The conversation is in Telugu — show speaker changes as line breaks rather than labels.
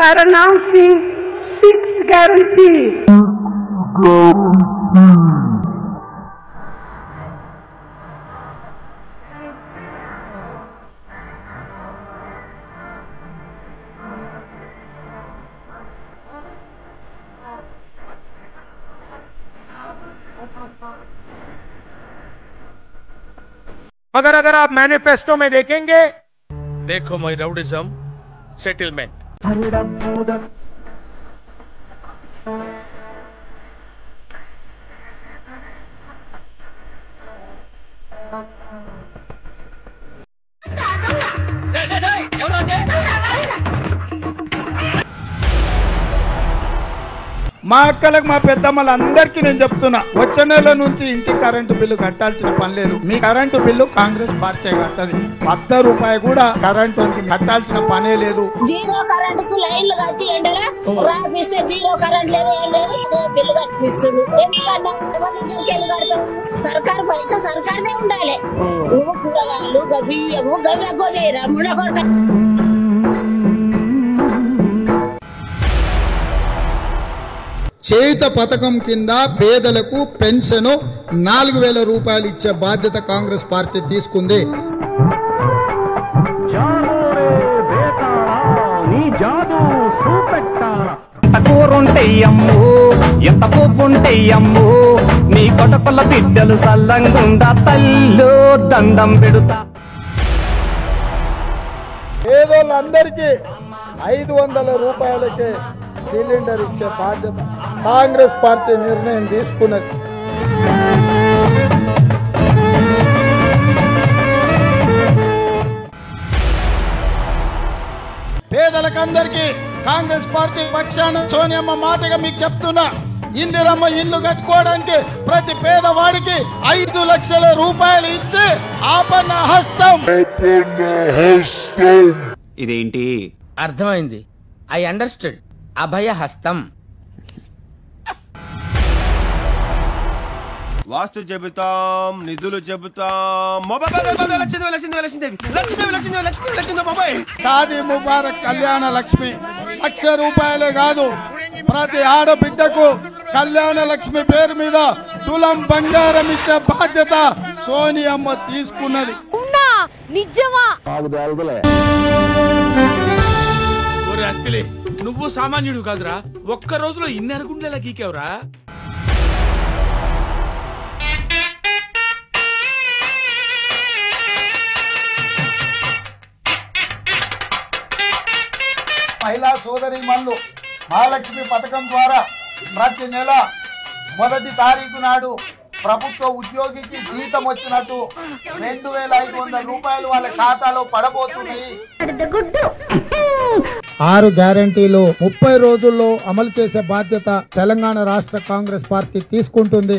are announcing 6 guarantees.
मगर अगर आप मैनिफेस्टो में देखेंगे, देखो माय राउडिज्म सेटलमेंट,
మా అక్కలకు మా పెద్దమ్మలందరికీ నేను చెప్తున్నా, వచ్చే నెల నుంచి ఇంటి కరెంటు బిల్లు కట్టాల్సిన పని లేదు. మీ కరెంటు బిల్లు కాంగ్రెస్ పార్టీ కట్టది. 10 రూపాయలు కూడా కరెంటు కట్టాల్సిన పనే లేదు.
జీరో కరెంట్ కు లైన్లు కట్టి ఎండలే రాపిస్తే జీరో కరెంట్ లేదు, ఏం లేదు, బిల్లు కట్టిస్తుంది. ఎందుకన్నా దగ్గరికి వెళ్ళి కడతాం? సర్కారు పైసా సర్కారుదే ఉండాలి. కూరగాయలు బియ్యము గవి ఎక్కువ చేయరా ముడగొడక.
చేత పథకం కింద పేదలకు పెన్షన్ 4000 రూపాయలు ఇచ్చే బాధ్యత కాంగ్రెస్ పార్టీ తీసుకుంది.
ఎంత పోపుంటే అమ్ము నీ కొటపల్ల బిడ్డలు సల్లంగుండా తల్లు దండం పెడుతా.
పేదోళ్ళందరికీ 500 రూపాయలకే సిలిండర్ ఇచ్చే బాధ్యత కాంగ్రెస్ పార్టీ నిర్ణయం తీసుకున్నది. పేదలకందరికీ కాంగ్రెస్ పార్టీ పక్షాన సోనియమ్మ మాటగా మీకు చెప్తున్నా, ఇందిరమ్మ ఇల్లు కట్టుకోవడానికి ప్రతి పేదవాడికి 5 లక్షల రూపాయలు ఇచ్చి ఆపన్న హస్తం.
ఇదేంటి
అర్థమైంది, ఐ అండర్స్టూడ్. అభయ హస్తం.
వాస్తు చెబుతాం, నిధులు చెబుతాం.
షాదీ ముబారక్ కళ్యాణ లక్ష్మి 1,00,000 రూపాయలే కాదు, ప్రతి ఆడబిడ్డకు కళ్యాణ లక్ష్మి పేరు మీద తులం బంగారం ఇచ్చే బాధ్యత సోనియమ్మ తీసుకున్నది.
నిజమా?
నువ్వు సామాన్యుడు కాదురా, ఒక్క రోజులో ఇన్ని అనుకుంటేలా గీకేవరా?
మహిళా సోదరి మనులు మహాలక్ష్మి పథకం ద్వారా ప్రతి నెల 1వ తారీఖు నాడు ప్రభుత్వ ఉద్యోగికి జీతం వచ్చినట్టు 2500 రూపాయలు వాళ్ళ ఖాతాలో పడబోతున్నాయి. 6 గ్యారంటీలు 30 రోజుల్లో అమలు చేసే బాధ్యత తెలంగాణ రాష్ట్ర కాంగ్రెస్ పార్టీ తీసుకుంటుంది.